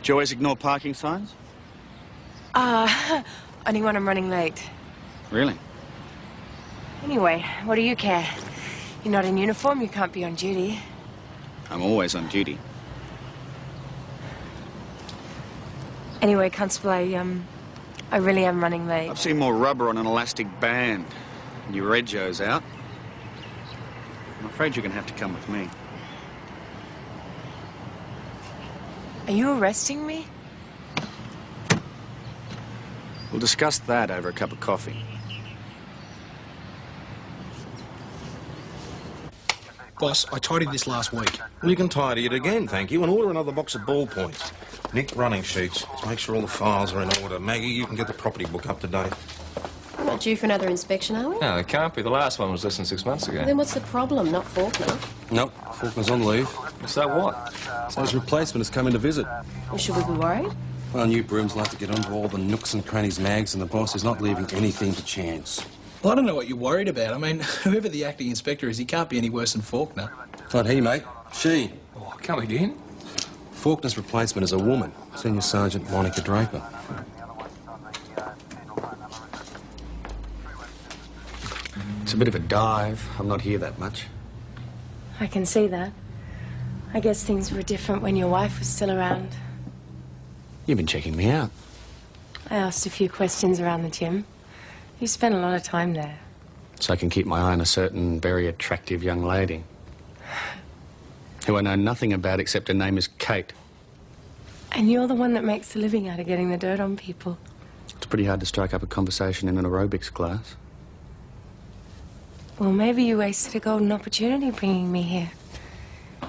Do you always ignore parking signs? Only when I'm running late. Really? Anyway, what do you care? You're not in uniform, you can't be on duty. I'm always on duty. Anyway, Constable, I really am running late. I've seen more rubber on an elastic band. Your Reggio's out. I'm afraid you're going to have to come with me. Are you arresting me? We'll discuss that over a cup of coffee. Boss, I tidied this last week. Well, you can tidy it again, thank you, and order another box of ballpoints. Nick, running sheets. Make sure all the files are in order. Maggie, you can get the property book up to date. We're not due for another inspection, are we? No, it can't be. The last one was less than 6 months ago. Then what's the problem? Not Faulkner. Nope, Faulkner's on leave. So what? So his replacement has come in to visit. Well, should we be worried? Well, new brooms like to get onto all the nooks and crannies, Mags, and the boss is not leaving anything to chance. Well, I don't know what you're worried about. I mean, whoever the acting inspector is, he can't be any worse than Faulkner. Not he, mate. She. Oh, come again? Faulkner's replacement is a woman, Senior Sergeant Monica Draper. It's a bit of a dive. I'm not here that much. I can see that. I guess things were different when your wife was still around. You've been checking me out. I asked a few questions around the gym. You spent a lot of time there. So I can keep my eye on a certain very attractive young lady who I know nothing about except her name is Kate. And you're the one that makes a living out of getting the dirt on people. It's pretty hard to strike up a conversation in an aerobics class. Well, maybe you wasted a golden opportunity bringing me here.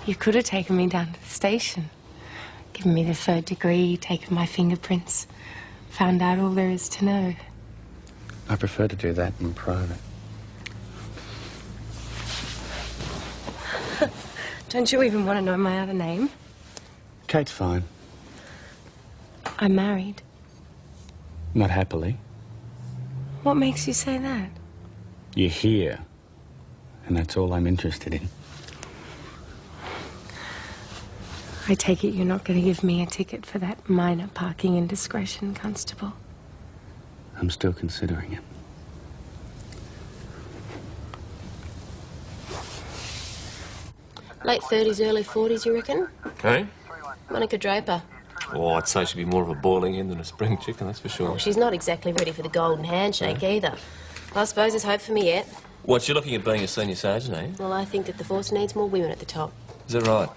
You could have taken me down to the station, given me the 3rd degree, taken my fingerprints, found out all there is to know. I prefer to do that in private. Don't you even want to know my other name? Kate's fine. I'm married. Not happily. What makes you say that? You're here, and that's all I'm interested in. I take it you're not going to give me a ticket for that minor parking indiscretion, Constable. I'm still considering it. Late 30s, early 40s, you reckon? Hey? Monica Draper. Oh, I'd say she'd be more of a boiling hen than a spring chicken, that's for sure. Well, she's not exactly ready for the golden handshake either. I suppose there's hope for me yet. What, you're looking at being a senior sergeant, eh? Well, I think that the force needs more women at the top. Is that right?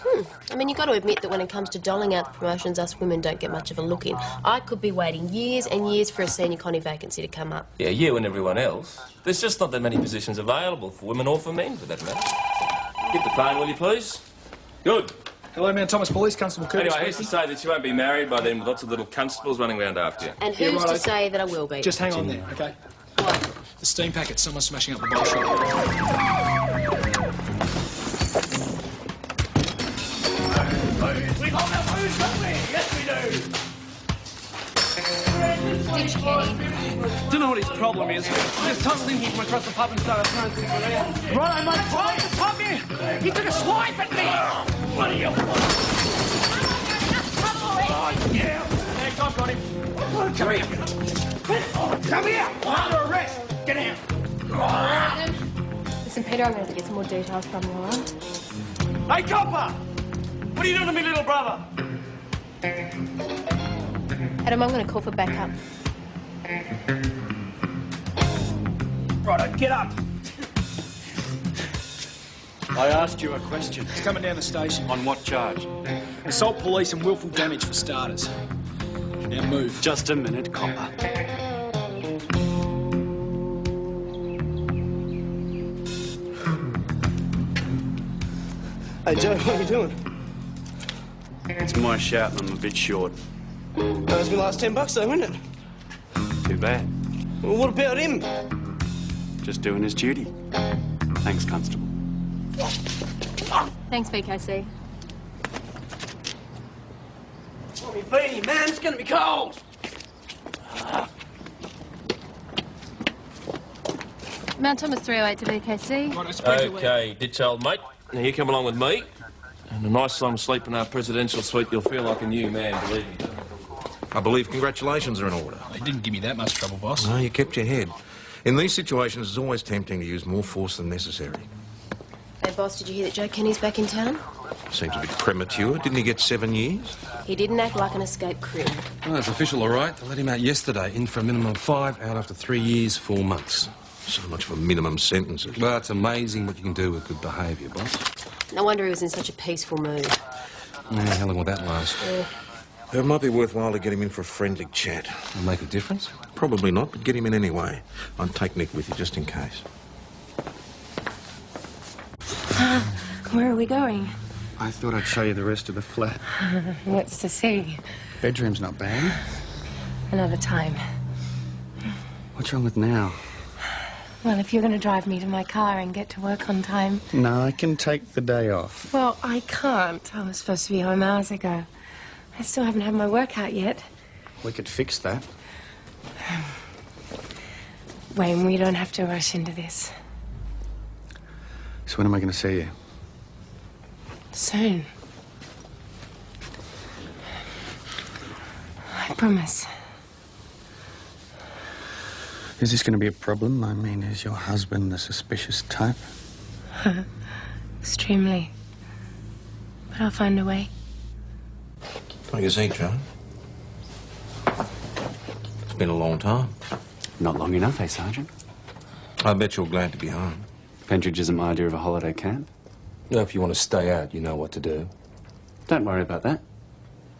I mean, you've got to admit that when it comes to doling out the promotions, us women don't get much of a look in. I could be waiting years and years for a senior connie vacancy to come up. Yeah, you and everyone else. There's just not that many positions available for women or for men, for that matter. Get the phone, will you, please? Good. Hello, Mount Thomas Police Constable Curtis. Anyway, who's to say that you won't be married by then with lots of little constables running around after you? And who's to say that I will be? Just hang on there, OK? What? The steam packet, someone's smashing up the bowl shop. We've got our food, don't we? Yes, we do. Stitch Kenny. Don't know what his problem is. He just tumbled in here from across the pub and started throwing things around. Right, mate, trying to pub here. He took a swipe at me. What do you want? Oh, yeah. Hey, I've got him. Come here. Come here. Under arrest. Get out. Listen, Peter, I'm going to get some more details from you, all right? Hey, copper. What are you doing to me little brother? Adam, I'm going to call for backup. Right, get up. I asked you a question. He's coming down the station. On what charge? Assault police and willful damage for starters. Now move. Just a minute, copper. Hey, Joe, what are you doing? It's my shout and I'm a bit short. That was my last $10 though, isn't it? Too bad. Well, what about him? Just doing his duty. Thanks, Constable. Thanks, BKC. Want me beanie, man? It's gonna be cold. Mount Thomas 308 to BKC. Right, I spread your OK, ditch old mate. Now you come along with me. And a nice long sleep in our presidential suite, you'll feel like a new man, believe me. I believe congratulations are in order. He didn't give me that much trouble, boss. No, you kept your head. In these situations, it's always tempting to use more force than necessary. Hey, boss, did you hear that Joe Kenny's back in town? Seems a bit premature. Didn't he get 7 years? He didn't act like an escaped criminal. Well, it's official, all right. They let him out yesterday, in for a minimum of 5, out after 3 years, 4 months. So much for minimum sentences. Well, it's amazing what you can do with good behaviour, boss. No wonder he was in such a peaceful mood. Yeah, how long will that last? It might be worthwhile to get him in for a friendly chat. Will make a difference? Probably not, but get him in anyway. I'd take Nick with you just in case. Where are we going? I thought I'd show you the rest of the flat. What's to see? Bedroom's not bad. Another time. What's wrong with now? Well, if you're going to drive me to my car and get to work on time... No, I can take the day off. Well, I can't. I was supposed to be home hours ago. I still haven't had my workout yet. We could fix that. Wayne, we don't have to rush into this. So when am I going to see you? Soon. I promise. Is this going to be a problem? I mean, is your husband the suspicious type? Extremely. But I'll find a way. Take a seat, Joe. It's been a long time. Not long enough, eh, Sergeant? I bet you're glad to be home. Pentridge isn't my idea of a holiday camp. No, if you want to stay out, you know what to do. Don't worry about that.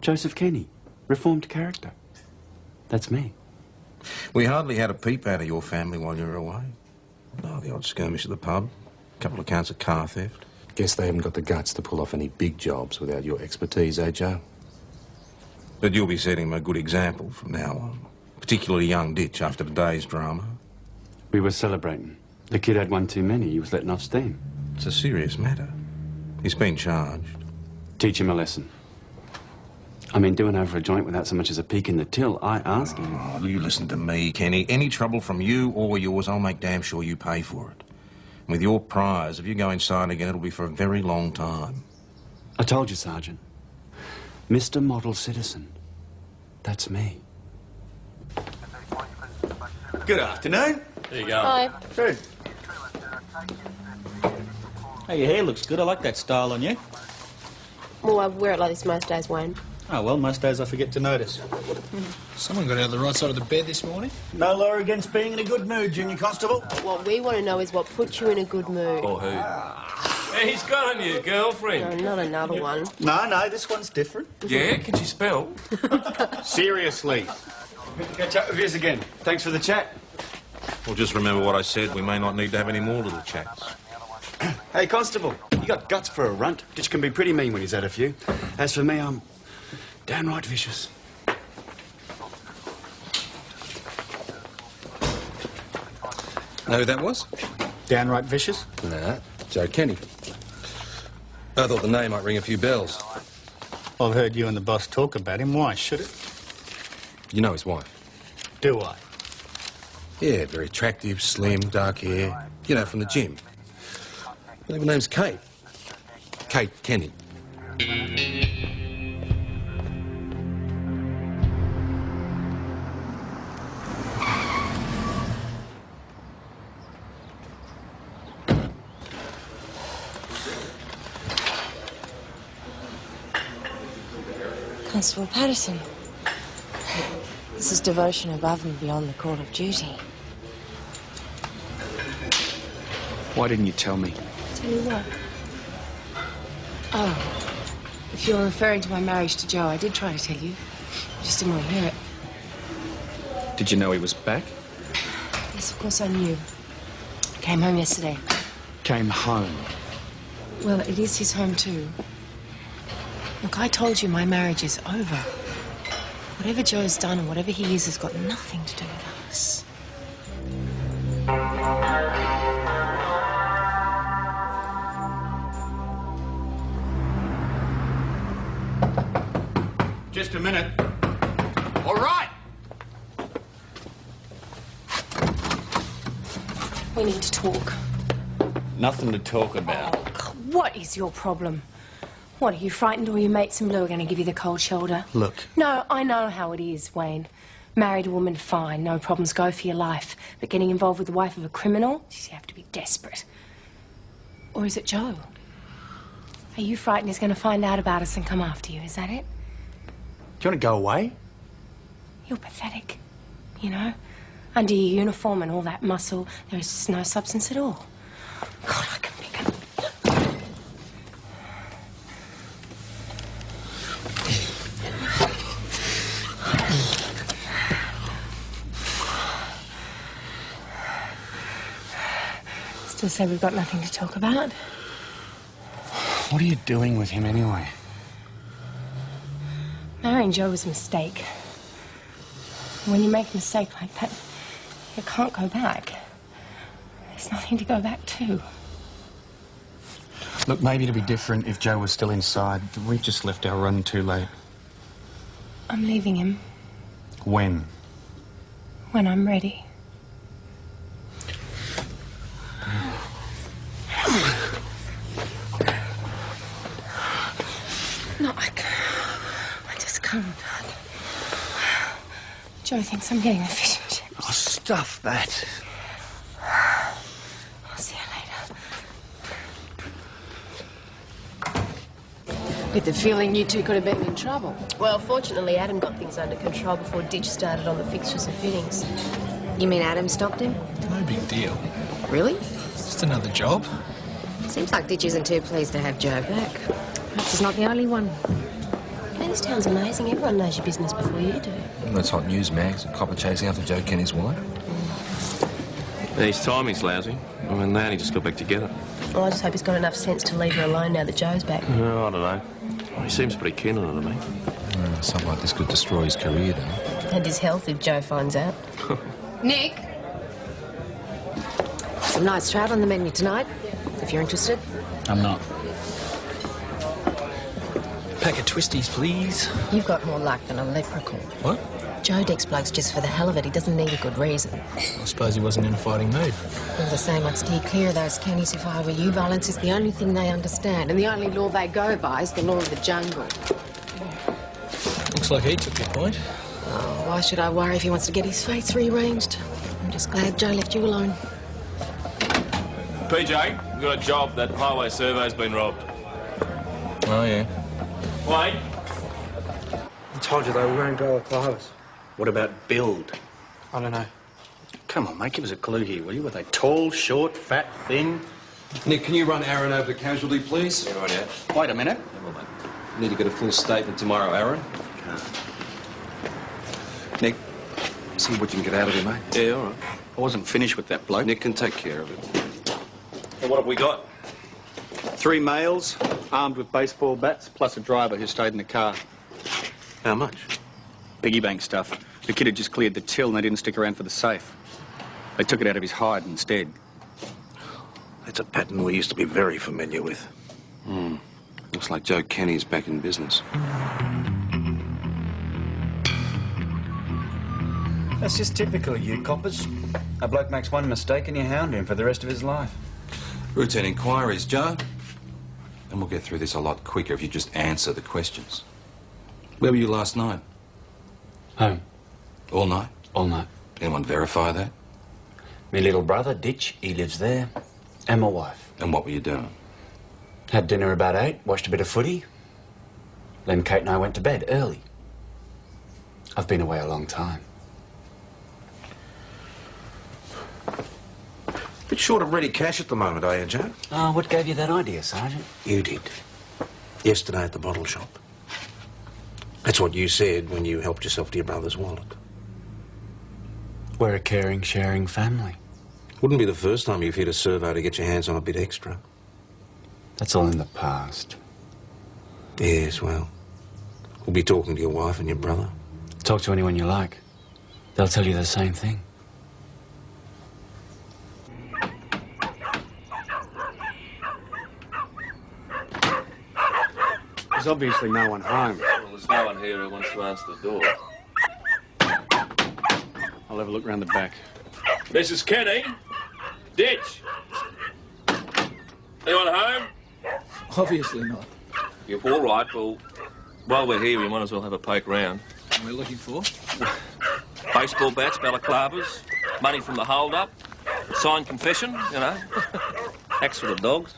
Joseph Kenny, reformed character. That's me. We hardly had a peep out of your family while you were away. Oh, the odd skirmish at the pub. A couple of counts of car theft. Guess they haven't got the guts to pull off any big jobs without your expertise, eh, Joe? But you'll be setting them a good example from now on. Particularly young Ditch after today's drama. We were celebrating. The kid had one too many. He was letting off steam. It's a serious matter. He's been charged. Teach him a lesson. I mean, doing over a joint without so much as a peek in the till, I ask him. Oh, you listen to me, Kenny. Any trouble from you or yours, I'll make damn sure you pay for it. And with your prize, if you go inside again, it'll be for a very long time. I told you, Sergeant. Mr. Model Citizen. That's me. Good afternoon. There you go. Hi. Good. Hey, your hair looks good. I like that style on you. Well, I wear it like this most days, Wayne. Oh, well, most days I forget to notice. Someone got out of the right side of the bed this morning. No law against being in a good mood, Junior Constable. What we want to know is what puts you in a good mood. Or who? Hey, he's got a new girlfriend. No, not another one. No, this one's different. Yeah? Can she spell? Seriously. Good to catch up with you again. Thanks for the chat. Well, just remember what I said. We may not need to have any more little chats. Hey, Constable, you got guts for a runt. Ditch can be pretty mean when he's had a few. As for me, I'm downright vicious. Know who that was? Downright vicious? Nah, Joe Kenny. I thought the name might ring a few bells. I've heard you and the boss talk about him. Why should it? You know his wife? Do I? Yeah, very attractive, slim, dark hair. You know, from the gym. I think her name's Kate. Kate Kenny. Constable Patterson. This is devotion above and beyond the call of duty. Why didn't you tell me? Tell you what? Oh, if you're referring to my marriage to Joe, I did try to tell you. Just didn't want to hear it. Did you know he was back? Yes, of course I knew. Came home yesterday. Came home. Well, it is his home too. Look, I told you my marriage is over. Whatever Joe's done and whatever he is has got nothing to do with us. Just a minute. All right. We need to talk. Nothing to talk about. What is your problem? What, are you frightened or your mates in blue are going to give you the cold shoulder? Look. No, I know how it is, Wayne. Married woman, fine, no problems, go for your life. But getting involved with the wife of a criminal, you have to be desperate. Or is it Joe? Are you frightened he's going to find out about us and come after you, is that it? Do you want to go away? You're pathetic, you know? Under your uniform and all that muscle, there is just no substance at all. God, I can pick up. Still say we've got nothing to talk about? What are you doing with him anyway? Marrying Joe was a mistake. When you make a mistake like that, you can't go back. There's nothing to go back to. Look, maybe it'd be different if Joe was still inside. We've just left our run too late. I'm leaving him When? when I'm ready. No, I just can't. Joe thinks I'm getting the fish and chips. Oh, stuff that. I'll see you later. Get the feeling you two could have been in trouble. Well, fortunately, Adam got things under control before Ditch started on the fixtures and fittings. You mean Adam stopped him? No big deal. Really? Just another job. Seems like Ditch isn't too pleased to have Joe back. Perhaps he's not the only one. Hey, this town's amazing. Everyone knows your business before you do. Well, that's hot news, Mags. A copper chasing after Joe Kenny's wife. Yeah, his timing's lousy. I mean, they only just got back together. Well, I just hope he's got enough sense to leave her alone now that Joe's back. No, I don't know. He seems pretty keen on it, I mean. Something like this could destroy his career, don't it? And his health if Joe finds out. Nick! Some nice trout on the menu tonight, if you're interested. I'm not. Pack of twisties, please. You've got more luck than a leprechaun. What? Joe decks blokes just for the hell of it. He doesn't need a good reason. I suppose he wasn't in a fighting mood. All the same, I'd steer clear of those Kennies if I were you. Violence is the only thing they understand, and the only law they go by is the law of the jungle. Looks like he took your point. Oh, why should I worry if he wants to get his fates rearranged? I'm just glad Joe left you alone. PJ, we've got a job. That highway survey's been robbed. Oh, yeah. Wait. I told you they were wearing dollar clothes. What about build? I don't know. Come on, mate, give us a clue here, will you? Were they tall, short, fat, thin? Nick, can you run Aaron over to casualty, please? Yeah, right out. Wait a minute. Need to get a full statement tomorrow, Aaron. Nick, see what you can get out of him, mate. Yeah, all right. I wasn't finished with that bloke. Nick can take care of it. Well, what have we got? 3 males, armed with baseball bats, plus a driver who stayed in the car. How much? Piggy bank stuff. The kid had just cleared the till and they didn't stick around for the safe. They took it out of his hide instead. That's a pattern we used to be very familiar with. Looks like Joe Kenny's back in business. That's just typical of you coppers. A bloke makes one mistake and you hound him for the rest of his life. Routine inquiries, Joe. And we'll get through this a lot quicker if you just answer the questions. Where were you last night? Home. All night? All night. Anyone verify that? My little brother, Ditch, he lives there. And my wife. And what were you doing? Had dinner about 8, watched a bit of footy. Then Kate and I went to bed early. I've been away a long time. Bit short of ready cash at the moment, are you, Joe? Oh, what gave you that idea, Sergeant? You did. Yesterday at the bottle shop. That's what you said when you helped yourself to your brother's wallet. We're a caring, sharing family. Wouldn't be the first time you've hit a survey to get your hands on a bit extra. That's all in the past. Yes, well, we'll be talking to your wife and your brother. Talk to anyone you like. They'll tell you the same thing. There's obviously no one home. Well, there's no one here who wants to answer the door. I'll have a look round the back. Mrs. Kenny? Ditch? Anyone home? Obviously not. You're all right. Well, while we're here, we might as well have a poke round. And we're looking for? Baseball bats, balaclavas, money from the hold-up, signed confession, you know. Axe for the dogs.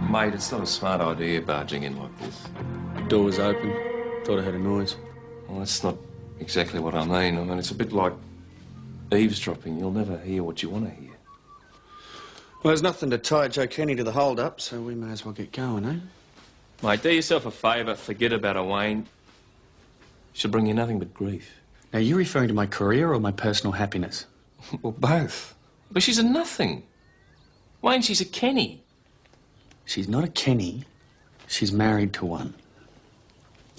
Mate, it's not a smart idea barging in like this. Door was open. Thought I heard a noise. Well, that's not exactly what I mean. I mean, it's a bit like eavesdropping. You'll never hear what you want to hear. Well, there's nothing to tie Joe Kenny to the hold-up, so we may as well get going, eh? Mate, do yourself a favour. Forget about her, Wayne. She'll bring you nothing but grief. Now, you referring to my career or my personal happiness? Well, both. But she's a nothing. Wayne, she's a Kenny. She's not a Kenny. She's married to one.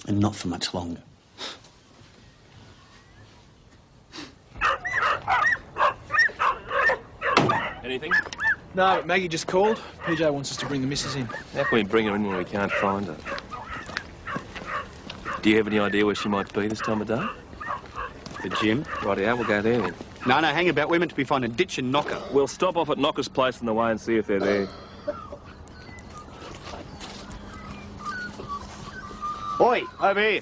And not for much longer. Anything? No, but Maggie just called. PJ wants us to bring the missus in. How can we bring her in when we can't find her? Do you have any idea where she might be this time of day? The gym? Rightio, we'll go there then. No, hang about. We're meant to be finding Ditch and Knocker. We'll stop off at Knocker's place on the way and see if they're there. Oi, over here.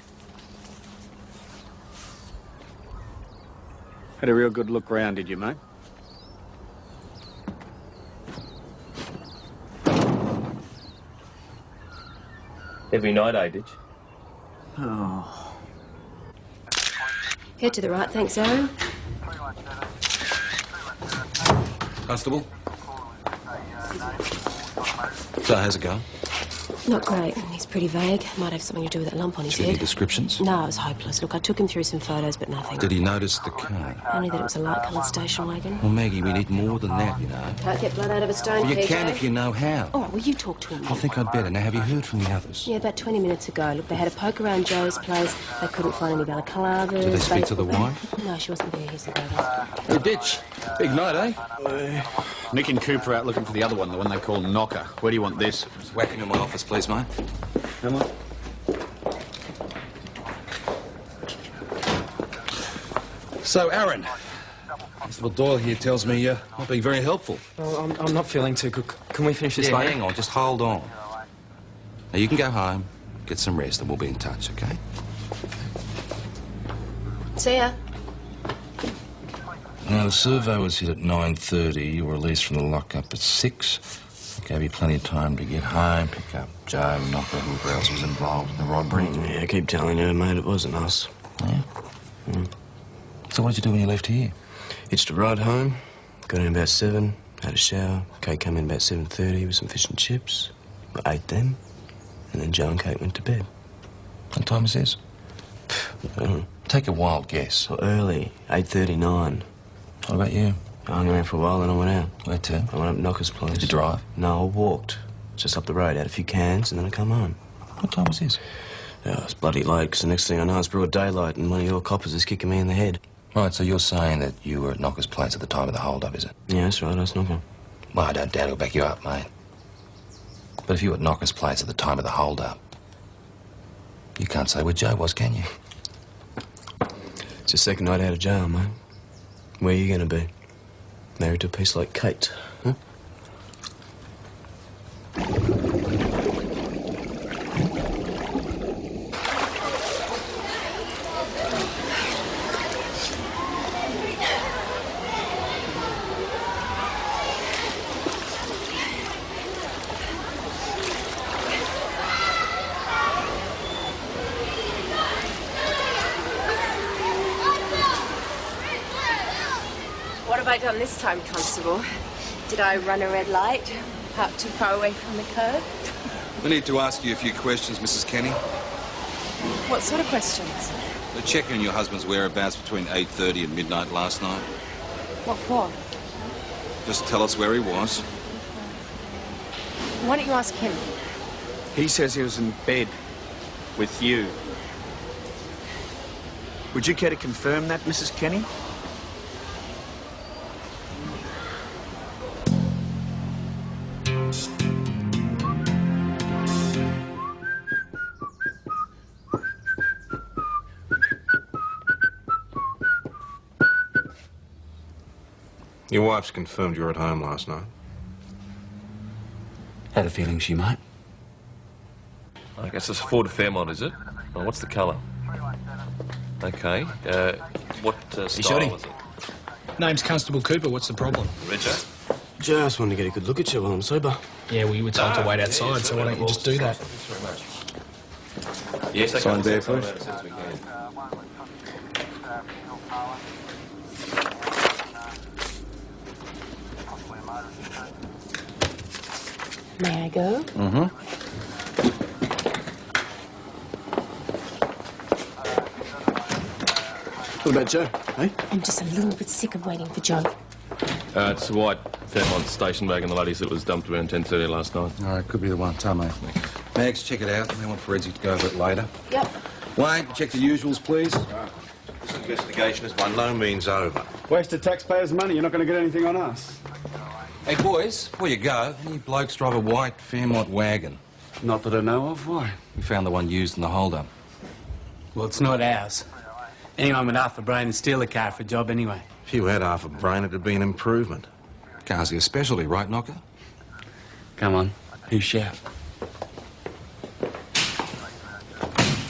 Had a real good look round, did you, mate? Every night, eh, Ditch? Oh. Head to the right, thanks, Aaron. Constable? So, how's it going? Not great. He's pretty vague. Might have something to do with that lump on his Any head. descriptions? No, it was hopeless. Look, I took him through some photos, but nothing. Did he notice the car? Only that it was a light-coloured station wagon. Well, Maggie, we need more than that, you know. Can't get blood out of a stone, Well, you PJ. can if you know how. All right, well, you talk to him. I think I'd better. Now, have you heard from the others? Yeah, about 20 minutes ago. Look, they had a poke around Joe's place. They couldn't find any balaclavas. Did they speak to the wife? No, she wasn't there. Here's the baby. Hey, Ditch. Big night, eh? Nick and Cooper out looking for the other one, the one they call Knocker. Where do you want this? Just whack him in my office, please, mate. Come on. So, Aaron, Constable Doyle here tells me you're not being very helpful. Oh, I'm not feeling too good. Can we finish this Yeah, later? hang on, just hold on. Now, you can go home, get some rest, and we'll be in touch, OK? See ya. Now, the servo was hit at 9:30. You were released from the lockup at 6. Gave you plenty of time to get home, pick up Joe, Knocker, whoever else was involved in the robbery. Yeah, I keep telling her, mate, it wasn't us. Yeah? So what did you do when you left here? Hitched a ride home, got in about 7, had a shower. Kate came in about 7:30 with some fish and chips. I ate them, and then Joe and Kate went to bed. What time is this? Take a wild guess. Well, early, 8:39. What about you? I hung around for a while, then I went out. Where to? I went up Knocker's place. Did you drive? No, I walked. Just up the road, had a few cans, and then I come home. What time was this? Oh, it's bloody late, because the next thing I know, it's broad daylight, and one of your coppers is kicking me in the head. Right, so you're saying that you were at Knocker's place at the time of the hold-up, is it? Yeah, that's right, I was Knocker. Well, I don't doubt he'll back you up, mate. But if you were at Knocker's place at the time of the hold-up, you can't say where Joe was, can you? It's your second night out of jail, mate. Where are you going to be? Married to a piece like Kate, huh? What have I done this time, Constable? Did I run a red light? Park too far away from the curb? We need to ask you a few questions, Mrs. Kenny. What sort of questions? They're checking your husband's whereabouts between 8:30 and midnight last night. What for? Just tell us where he was. Why don't you ask him? He says he was in bed with you. Would you care to confirm that, Mrs. Kenny? Your wife's confirmed you were at home last night. Had a feeling she might. I guess it's a Ford Fairmont, is it? Oh, what's the colour? Okay. What style is it? Name's Constable Cooper. What's the problem? Richard? Just wanted to get a good look at you while I'm sober. Yeah, well, you were told to wait outside, so why don't you just do that? Yes, I Sign can. there, please. May I go? Mm-hmm. What about Joe, eh? I'm just a little bit sick of waiting for Joe. It's a white Fairmont station wagon, the ladies that was dumped around 10:30 last night. All right, could be the one. Tell me. Mags, check it out. They want forensic to go over it later. Yep. Wayne, check the usuals, please. This investigation is by no means over. Waste of taxpayers' money. You're not going to get anything on us. Hey, boys, before you go, any blokes drive a white Fairmont wagon? Not that I know of. Why? We found the one used in the hold-up. Well, it's not ours. Anyone with half a brain would steal a car for a job anyway. If you had half a brain, it'd be an improvement. Car's your specialty, right, Knocker? Come on, you shout.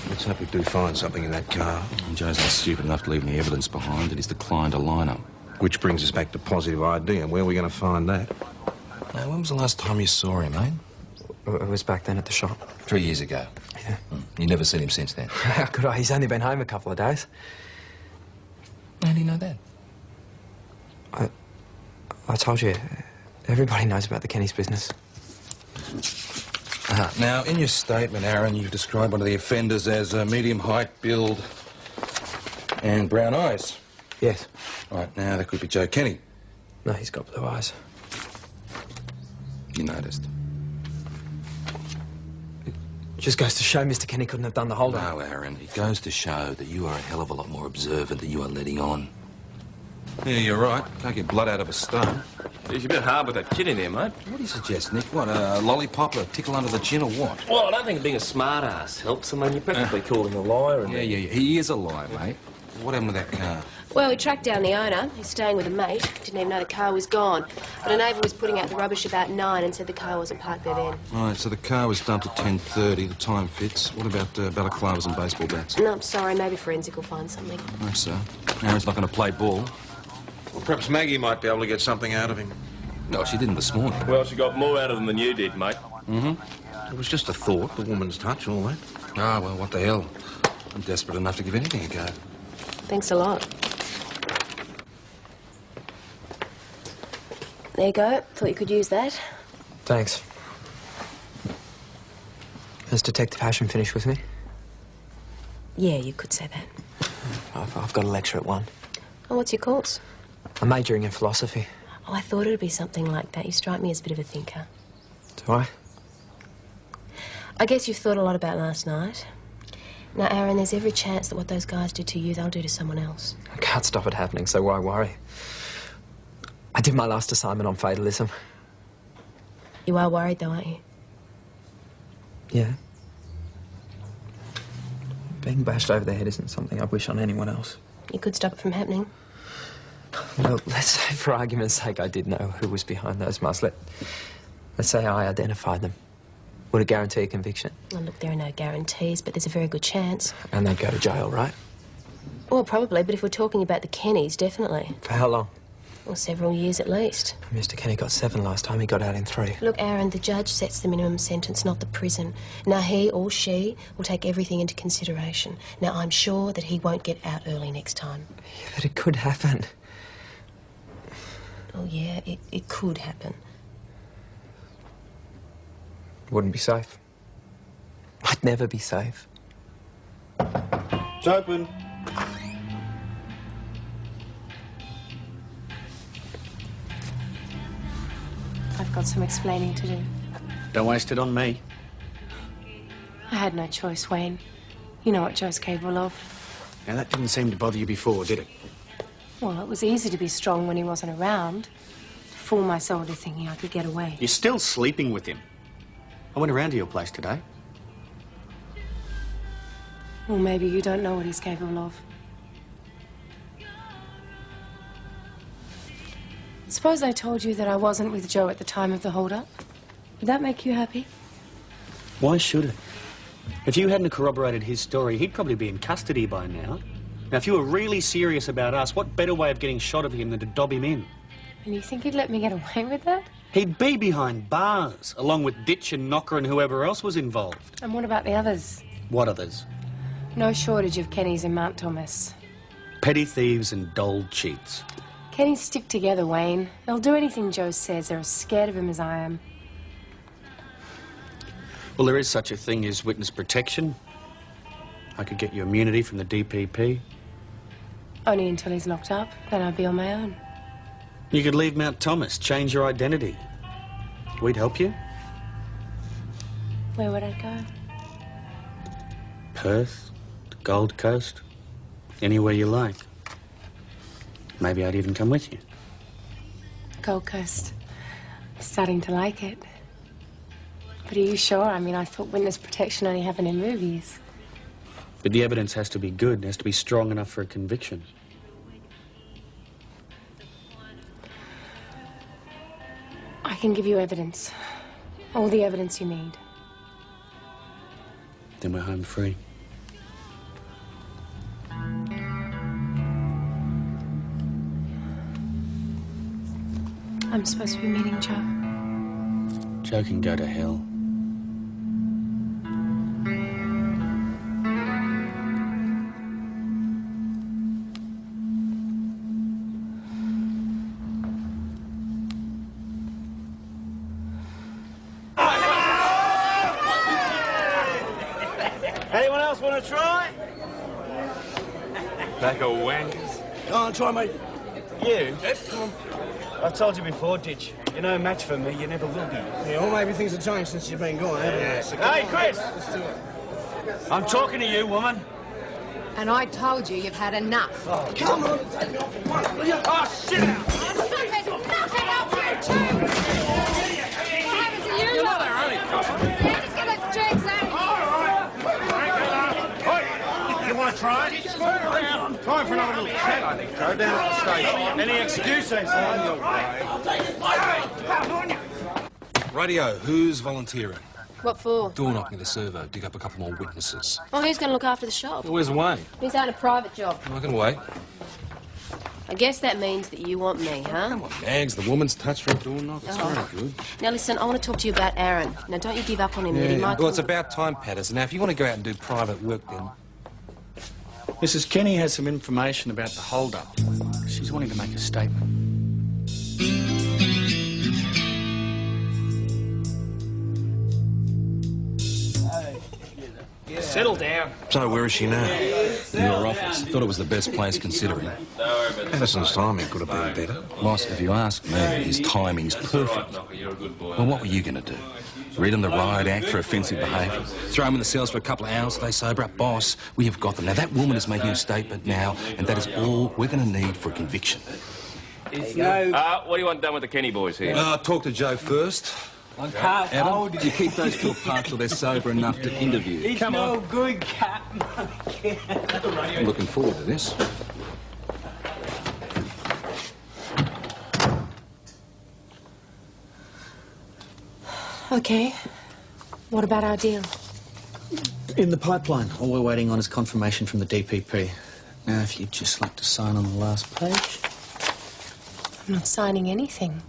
Let's hope we do find something in that car. And Joe's not stupid enough to leave any evidence behind that he's declined a line-up. Which brings us back to positive ID, and where are we going to find that? Now, when was the last time you saw him, eh? It was back then at the shop. 3 years ago. Yeah. You never seen him since then? How could I? He's only been home a couple of days. How do you know that? I told you, everybody knows about the Kenny's business. Now, in your statement, Aaron, you've described one of the offenders as a medium height, build, and brown eyes. Yes. Right, now that could be Joe Kenny. No, he's got blue eyes. You noticed. Just goes to show Mr. Kenny couldn't have done the hold-up. No, Aaron, it goes to show that you are a hell of a lot more observant than you are letting on. Yeah, you're right. Can't get blood out of a stone. You're a bit hard with that kid in there, mate. What do you suggest, Nick? What, a lollipop, a tickle under the chin, or what? Well, I don't think being a smart-ass helps. I mean, you're practically called him a liar. And Yeah. He is a liar, mate. What happened with that car? Well, we tracked down the owner. He's staying with a mate. Didn't even know the car was gone. But a neighbour was putting out the rubbish about 9 and said the car wasn't parked there then. Right, so the car was dumped at 10:30. The time fits. What about balaclavas and baseball bats? No, I'm sorry. Maybe forensic will find something. Right, so Aaron's not going to play ball. Well, perhaps Maggie might be able to get something out of him. No, she didn't this morning. Well, she got more out of him than you did, mate. Mm-hmm. It was just a thought, the woman's touch, all that. Ah, well, what the hell? I'm desperate enough to give anything a go. Thanks a lot. There you go. Thought you could use that. Thanks. Has Detective Hasham finished with me? Yeah, you could say that. I've got a lecture at 1. Oh, what's your course? I'm majoring in philosophy. Oh, I thought it'd be something like that. You strike me as a bit of a thinker. Do I? I guess you've thought a lot about last night. Now, Aaron, there's every chance that what those guys did to you, they'll do to someone else. I can't stop it happening, so why worry? I did my last assignment on fatalism. You are worried, though, aren't you? Yeah. Being bashed over the head isn't something I wish on anyone else. You could stop it from happening. Well, let's say, for argument's sake, I did know who was behind those masks. Let's say I identified them. Would it guarantee a conviction? Well, look, there are no guarantees, but there's a very good chance. And they'd go to jail, right? Well, probably, but if we're talking about the Kennys, definitely. For how long? Well, several years at least. Mr. Kenny got 7 last time. He got out in 3. Look, Aaron, the judge sets the minimum sentence, not the prison. Now, he or she will take everything into consideration. Now, I'm sure that he won't get out early next time. Yeah, but it could happen. Oh, yeah, it could happen. Wouldn't be safe. I'd never be safe. Well, It's open. I've got some explaining to do. Don't waste it on me. I had no choice, Wayne. You know what Joe's capable of. Now, that didn't seem to bother you before, did it? Well, it was easy to be strong when he wasn't around. To fool myself into thinking I could get away. You're still sleeping with him. I went around to your place today. Well, maybe you don't know what he's capable of. Suppose I told you that I wasn't with Joe at the time of the hold-up. Would that make you happy? Why should it? If you hadn't corroborated his story, he'd probably be in custody by now. Now, if you were really serious about us, what better way of getting shot of him than to dob him in? And you think he'd let me get away with that? He'd be behind bars, along with Ditch and Knocker and whoever else was involved. And what about the others? What others? No shortage of Kennys in Mount Thomas. Petty thieves and dull cheats. Kennys stick together, Wayne. They'll do anything Joe says. They're as scared of him as I am. Well, there is such a thing as witness protection. I could get you immunity from the DPP. Only until he's locked up, then I'd be on my own. You could leave Mount Thomas, change your identity. We'd help you. Where would I go? Perth, the Gold Coast, anywhere you like. Maybe I'd even come with you. Gold Coast. I'm starting to like it. But are you sure? I mean, I thought witness protection only happened in movies. But the evidence has to be good. It has to be strong enough for a conviction. I can give you evidence. All the evidence you need. Then we're home free. I'm supposed to be meeting Joe. Joe can go to hell. Anyone else want to try? Pack of wankers. Go on, try, mate. You? Come on. I've told you before, Ditch. You're no match for me. You never will be. Yeah, well, maybe things have changed since you've been gone, haven't they? So Hey, on, Chris! Let's do it. I'm talking to you, woman. And I told you you've had enough. Oh, come on, take me off for one, will you? Oh, shit! Knock it off, you two! What happened to you? You're not our only customer. Yeah, just get those jerks out. You want to try? Time for another little chat, I think. Go down at the station. Any excuse, I say. Radio, who's volunteering? What for? Door knocking the servo, dig up a couple more witnesses. Well, who's going to look after the shop? Where's Wayne? He's on a private job. I can wait. I guess that means that you want me, huh? Come on, Mags, the woman's touch for a door knock. It's very good. Now, listen, I want to talk to you about Aaron. Now, don't you give up on him yet. He might well, it's about time, Patterson. Now, if you want to go out and do private work, then... Mrs. Kenny has some information about the hold-up. She's wanting to make a statement. Settle down. So, where is she now? Your office. Thought it was the best place considering. Patterson's timing could have been better. Boss, if you ask me, his timing's perfect. Well, what were you going to do? Read him the riot act for offensive behaviour? Throw him in the cells for a couple of hours, they sober up? Boss, we have got them. Now, that woman is making a statement now, and that is all we're going to need for a conviction. What do you want done with the Kenny boys here? Talk to Joe first. I can't hold Adam, you keep those two apart till they're sober enough to interview. It's no good, Captain. I'm looking forward to this. Okay. What about our deal? In the pipeline. All we're waiting on is confirmation from the DPP. Now, if you'd just like to sign on the last page. I'm not signing anything.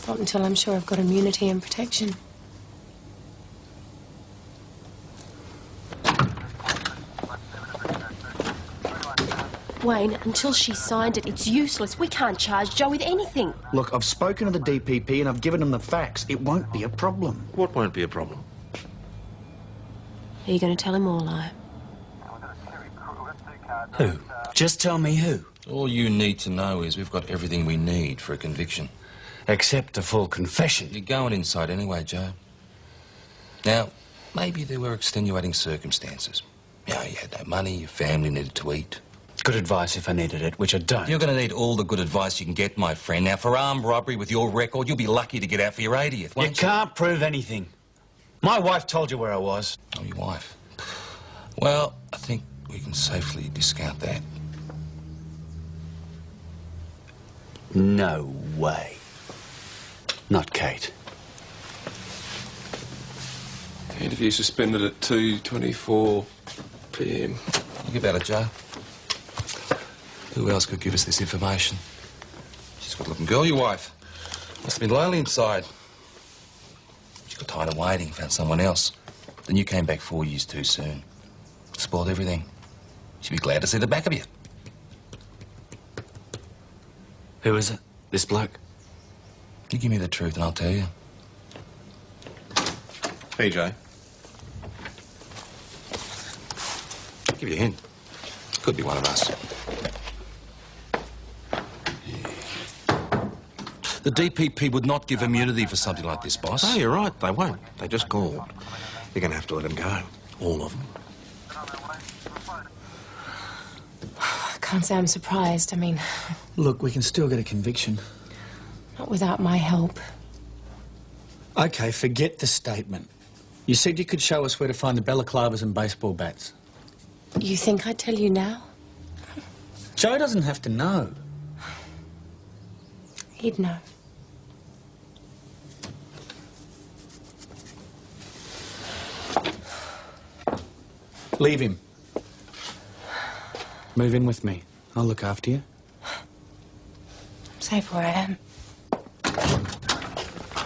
Not until I'm sure I've got immunity and protection. Wayne, until she signed it, it's useless. We can't charge Joe with anything. Look, I've spoken to the DPP and I've given them the facts. It won't be a problem. What won't be a problem? Are you going to tell him all, I? Who? Just tell me who. All you need to know is we've got everything we need for a conviction. Except a full confession. You're going inside anyway, Joe. Now, maybe there were extenuating circumstances. You know, you had no money, your family needed to eat. Good advice if I needed it, which I don't. You're going to need all the good advice you can get, my friend. Now, for armed robbery with your record, you'll be lucky to get out for your 80th, won't you? You can't prove anything. My wife told you where I was. Oh, your wife? Well, I think we can safely discount that. No way. Not Kate. Interview suspended at 2:24 p.m. Think about it, Joe. Who else could give us this information? She's a good-looking girl, your wife. Must have been lonely inside. She got tired of waiting, found someone else. Then you came back 4 years too soon. Spoiled everything. She'd be glad to see the back of you. Who is it? This bloke? You give me the truth and I'll tell you. Hey, Joe. I'll give you a hint. Could be one of us. The DPP would not give immunity for something like this, boss. Oh, you're right. They won't. They just called. You're going to have to let them go. All of them. I can't say I'm surprised. I mean, Look, we can still get a conviction. not without my help. OK, forget the statement. You said you could show us where to find the balaclavas and baseball bats. You think I'd tell you now? Joe doesn't have to know. He'd know. Leave him. Move in with me. I'll look after you. I'm safe where I am.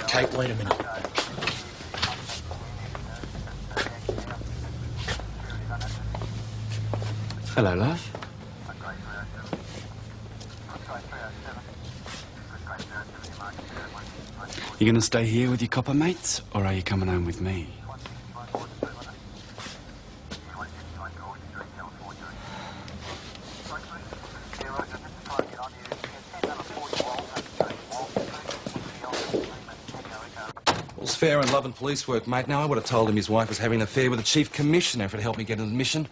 Kate, wait a minute. Hello, love. You gonna stay here with your copper mates, or are you coming home with me? All's fair in love and police work, mate. Now, I would have told him his wife was having an affair with the Chief Commissioner if it helped me get an admission.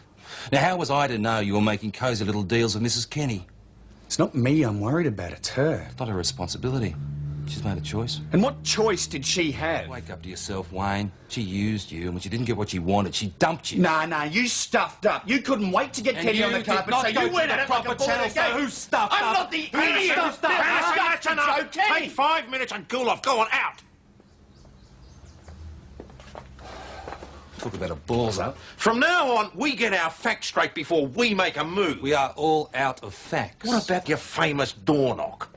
Now, how was I to know you were making cosy little deals with Mrs. Kenny? It's not me I'm worried about, it's her. It's not her responsibility. She's made a choice. And what choice did she have? Wake up to yourself, Wayne. She used you, and when she didn't get what she wanted, she dumped you. Nah, you stuffed up. You couldn't wait to get And Kenny you on the did carpet, not so go you to went the at it proper like a channel, ball so of game. who stuffed I'm up? not the Who idiot who stuffed up? stuffed up. That's enough. Take 5 minutes and cool off. Go on, out. Talk about a balls up. From now on, we get our facts straight before we make a move. We are all out of facts. What about your famous door knock?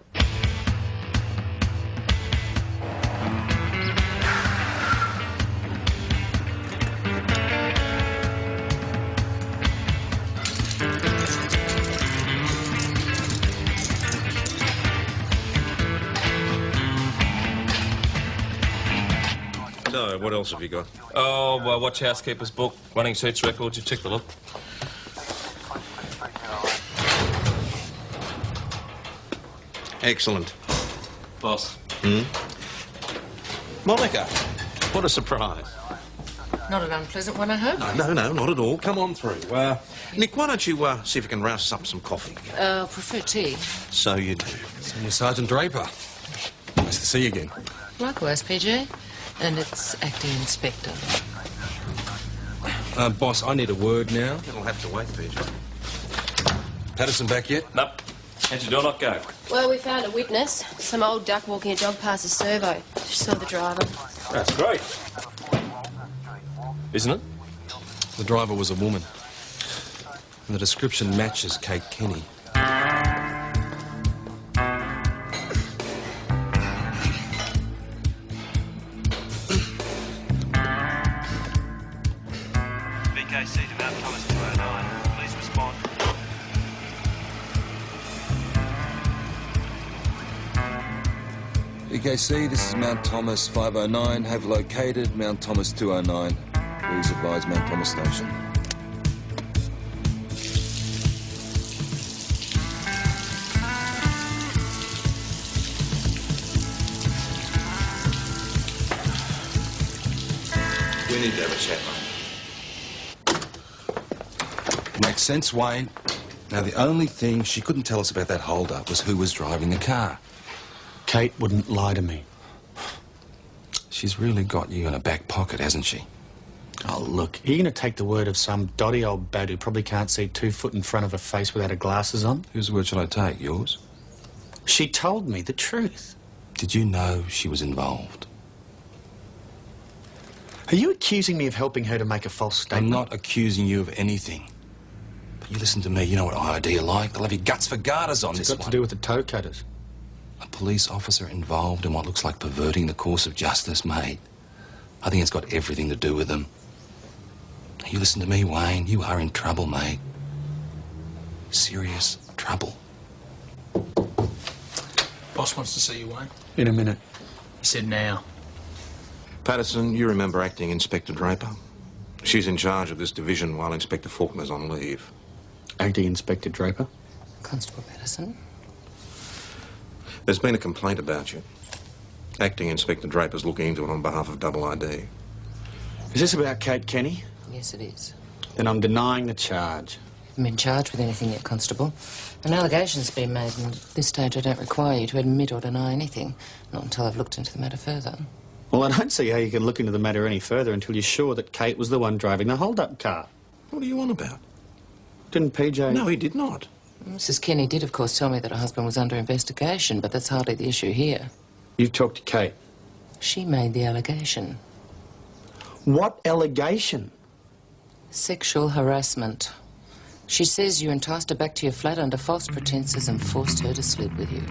So, what else have you got? Oh, watch housekeeper's book, running seats records. You check the lot. Excellent. Boss. Monica, what a surprise. Not an unpleasant one, I hope. No, not at all. Come on through. Nick, why don't you see if you can rouse us up some coffee? Prefer tea. So you do. Senior Sergeant Draper. Nice to see you again. Likewise, PJ. And it's acting inspector. Boss, I need a word now. It'll have to wait, PJ. Patterson back yet? Nope. How'd your door not go? Well, we found a witness. Some old duck walking a dog past a servo. She saw the driver. That's great. Isn't it? The driver was a woman. And the description matches Kate Kenny. VKC to Mount Thomas 209. Please respond. VKC, this is Mount Thomas 509. Have located Mount Thomas 209. Please advise Mount Thomas Station. We need to have a chat, mate. Makes sense, Wayne. Now, the only thing she couldn't tell us about that hold-up was who was driving the car. Kate wouldn't lie to me. She's really got you in her back pocket, hasn't she? Oh, look, are you going to take the word of some dotty old bat who probably can't see 2 foot in front of her face without her glasses on? Whose word should I take? Yours? She told me the truth. Did you know she was involved? Are you accusing me of helping her to make a false statement? I'm not accusing you of anything. But you listen to me, you know what IOD are like. They'll have your guts for garters on What's this it got to do with the toe cutters? A police officer involved in what looks like perverting the course of justice, mate. I think it's got everything to do with them. You listen to me, Wayne. You are in trouble, mate. Serious trouble. Boss wants to see you, Wayne. In a minute. He said now. Patterson, you remember Acting Inspector Draper? She's in charge of this division while Inspector Faulkner's on leave. Acting Inspector Draper? Constable Patterson. There's been a complaint about you. Acting Inspector Draper's looking into it on behalf of Double ID. Is this about Kate Kenny? Yes, it is. Then I'm denying the charge. I haven't been charged with anything yet, Constable. An allegation's been made, and at this stage I don't require you to admit or deny anything. Not until I've looked into the matter further. Well, I don't see how you can look into the matter any further until you're sure that Kate was the one driving the hold-up car. What are you on about? Didn't PJ... No, he did not. Mrs. Kenny did, of course, tell me that her husband was under investigation, but that's hardly the issue here. You've talked to Kate? She made the allegation. What allegation? Sexual harassment. She says you enticed her back to your flat under false pretenses and forced her to sleep with you.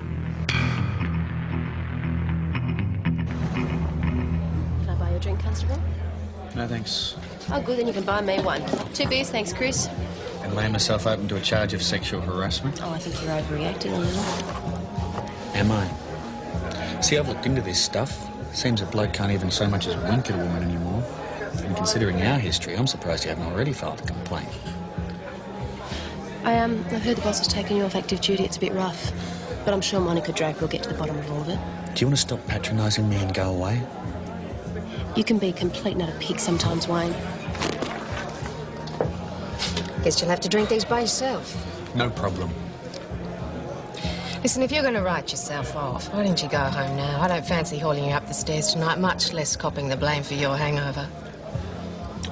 Can I buy you a drink, Constable? No, thanks. Oh, good, then you can buy me one. 2 beers, thanks, Chris. And lay myself open to a charge of sexual harassment? Oh, I think you're overreacting a little. Am I? See, I've looked into this stuff. Seems a bloke can't even so much as wink at a woman anymore. And considering our history, I'm surprised you haven't already filed a complaint. I've heard the boss has taken you off active duty. It's a bit rough. But I'm sure Monica Draper will get to the bottom of all of it. Do you want to stop patronising me and go away? You can be complete nut a pig sometimes, Wayne. Guess you'll have to drink these by yourself. No problem. Listen, if you're going to write yourself off, why don't you go home now? I don't fancy hauling you up the stairs tonight, much less copping the blame for your hangover.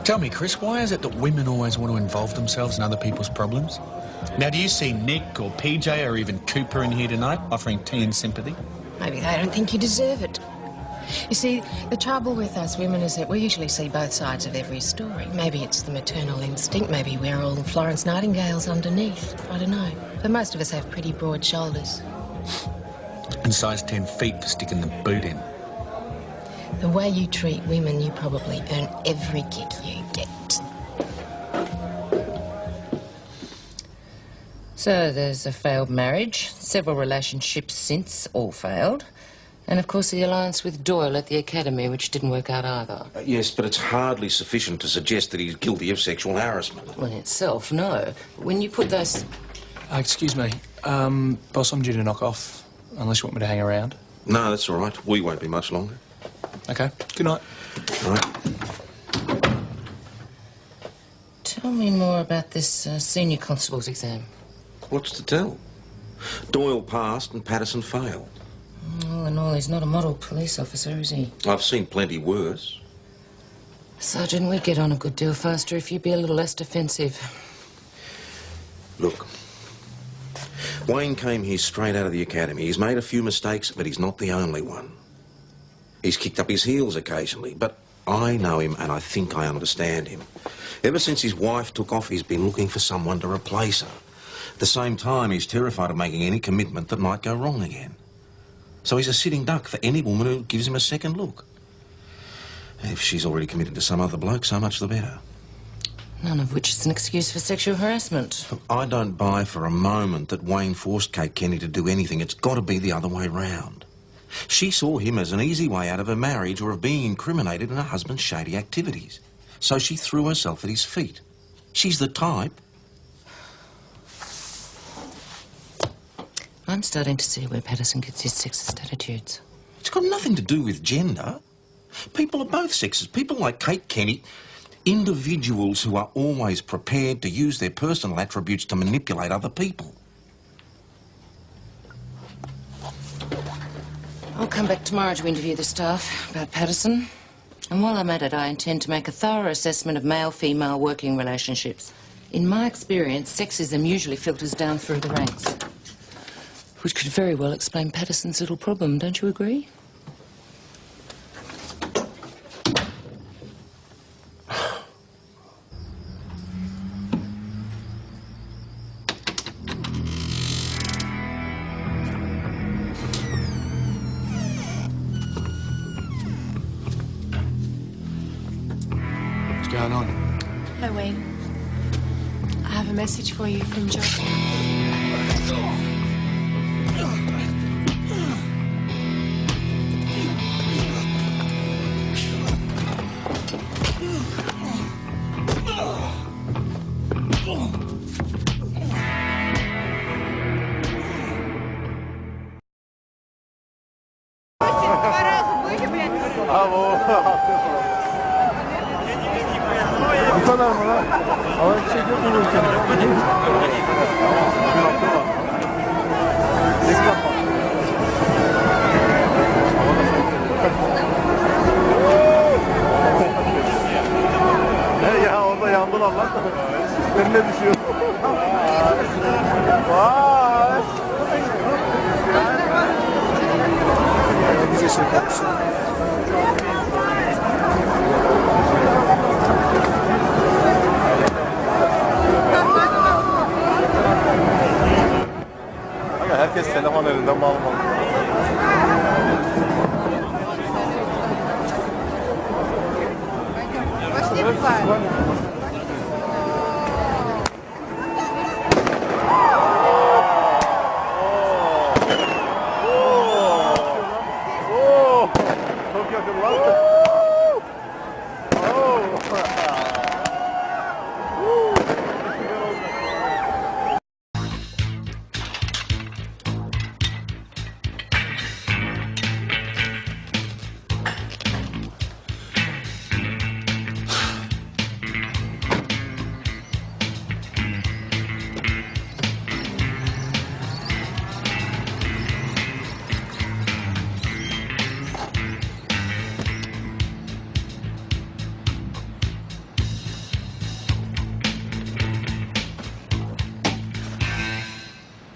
Tell me, Chris, why is it that women always want to involve themselves in other people's problems? Now, do you see Nick or PJ or even Cooper in here tonight offering tea and sympathy? Maybe they don't think you deserve it. You see, the trouble with us women is that we usually see both sides of every story. Maybe it's the maternal instinct, maybe we're all Florence Nightingales underneath. I don't know. But most of us have pretty broad shoulders. And size 10 feet for sticking the boot in. The way you treat women, you probably earn every kick you get. So there's a failed marriage, several relationships since, all failed. And, of course, the alliance with Doyle at the academy, which didn't work out either. Yes, but it's hardly sufficient to suggest that he's guilty of sexual harassment. Well, in itself, no. When you put those... Excuse me. Boss, I'm due to knock off, unless you want me to hang around. No, that's all right. We won't be much longer. OK. Good night. All right. Tell me more about this senior constable's exam. What's to tell? Doyle passed and Patterson failed. All in all, he's not a model police officer, is he? I've seen plenty worse. Sergeant, we'd get on a good deal faster if you'd be a little less defensive. Look, Wayne came here straight out of the academy. He's made a few mistakes, but he's not the only one. He's kicked up his heels occasionally, but I know him and I think I understand him. Ever since his wife took off, he's been looking for someone to replace her. At the same time, he's terrified of making any commitment that might go wrong again. So he's a sitting duck for any woman who gives him a second look. And if she's already committed to some other bloke, so much the better. None of which is an excuse for sexual harassment. Look, I don't buy for a moment that Wayne forced Kate Kenny to do anything. It's got to be the other way round. She saw him as an easy way out of her marriage or of being incriminated in her husband's shady activities. So she threw herself at his feet. She's the type. I'm starting to see where Patterson gets his sexist attitudes. It's got nothing to do with gender. People of both sexes, people like Kate Kenny, individuals who are always prepared to use their personal attributes to manipulate other people. I'll come back tomorrow to interview the staff about Patterson. And while I'm at it, I intend to make a thorough assessment of male-female working relationships. In my experience, sexism usually filters down through the ranks. Which could very well explain Patterson's little problem, don't you agree? What's going on? Hi, Wayne. I have a message for you from Joe. Bu kadar mı lan? Ama bir şey yok mu ülkede? Ne ya orada yandılar lan. Önüne düşüyor. Vay. Bize şey yapmışsın. Herkes telefon elinden bağlamalı. Çok yakın lan.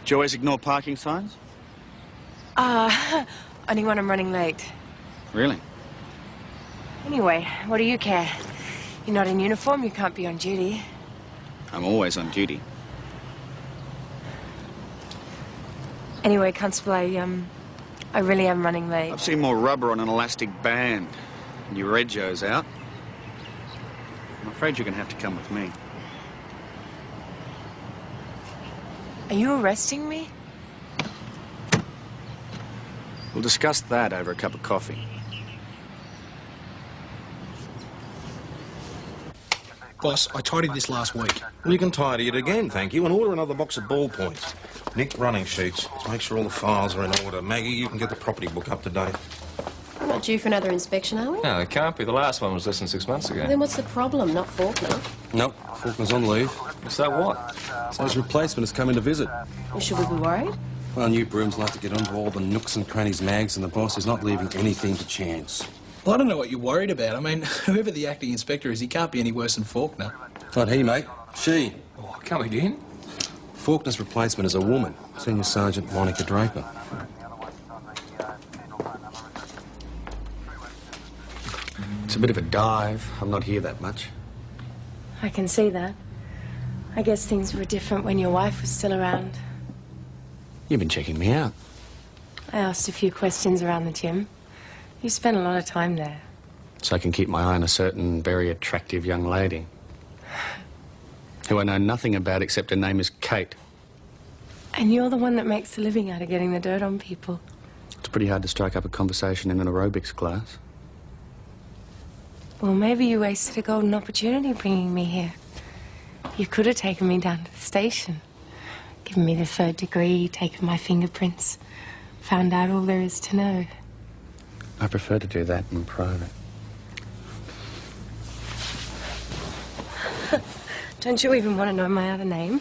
Do you always ignore parking signs? Only when I'm running late. Really? Anyway, what do you care? You're not in uniform, you can't be on duty. I'm always on duty. Anyway, Constable, I really am running late. I've seen more rubber on an elastic band. And your rego's out. I'm afraid you're going to have to come with me. Are you arresting me? We'll discuss that over a cup of coffee. Boss, I tidied this last week. Well, you can tidy it again, thank you, and order another box of ballpoints. Nick, running sheets. Make sure all the files are in order. Maggie, you can get the property book up to date. We're not due for another inspection, are we? No, it can't be. The last one was less than 6 months ago. Then what's the problem? Not Faulkner. Nope, Faulkner's on leave. So what? So his replacement has come in to visit. Well, should we be worried? Well, new brooms like to get onto all the nooks and crannies, Mags, and the boss is not leaving anything to chance. Well, I don't know what you're worried about. I mean, whoever the acting inspector is, he can't be any worse than Faulkner. Not he, mate. She. Oh, come again? Faulkner's replacement is a woman, Senior Sergeant Monica Draper. It's a bit of a dive. I'm not here that much. I can see that. I guess things were different when your wife was still around. You've been checking me out. I asked a few questions around the gym. You spent a lot of time there. So I can keep my eye on a certain very attractive young lady who I know nothing about except her name is Kate. And you're the one that makes a living out of getting the dirt on people. It's pretty hard to strike up a conversation in an aerobics class. Well, maybe you wasted a golden opportunity bringing me here. You could have taken me down to the station, given me the 3rd degree, taken my fingerprints, found out all there is to know. I prefer to do that in private. Don't you even want to know my other name?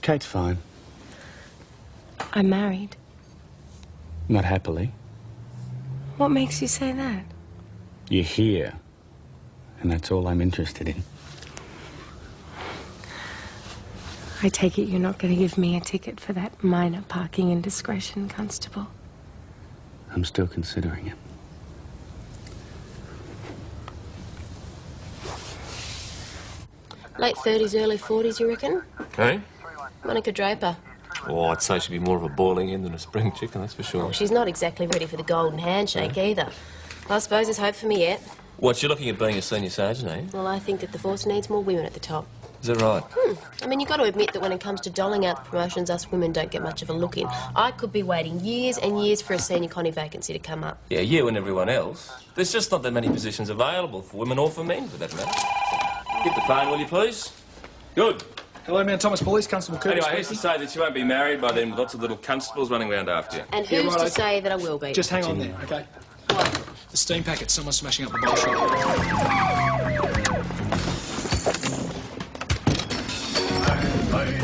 Kate's fine. I'm married. Not happily. What makes you say that? You're here. And that's all I'm interested in. I take it you're not going to give me a ticket for that minor parking indiscretion, Constable. I'm still considering it. Late 30s, early 40s, you reckon? Hey? Monica Draper. Oh, I'd say she'd be more of a boiling hen than a spring chicken, that's for sure. Well, she's not exactly ready for the golden handshake either. I suppose there's hope for me yet. What, you're looking at being a senior sergeant, eh? Well, I think that the force needs more women at the top. Is that right? I mean, you've got to admit that when it comes to doling out the promotions, us women don't get much of a look in. I could be waiting years and years for a senior connie vacancy to come up. Yeah, you and everyone else. There's just not that many positions available for women or for men, for that matter. Get the phone, will you, please? Good. Hello, Mount Thomas Police, Constable Curtis. Anyway, who's to say that you won't be married by then with lots of little constables running around after you? And who's to say that I will be? Just hang on there, OK? What? The steam packet, someone's smashing up the bowl shop.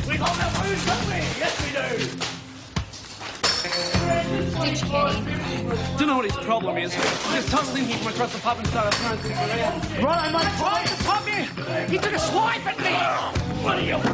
We got the booze, don't we? Yes, we do. Ditch Kenny. Don't know what his problem is. He just tumbled in here from across the pub and started throwing things around. Right, mate, tried to pop me. He took a swipe at me. What do you want?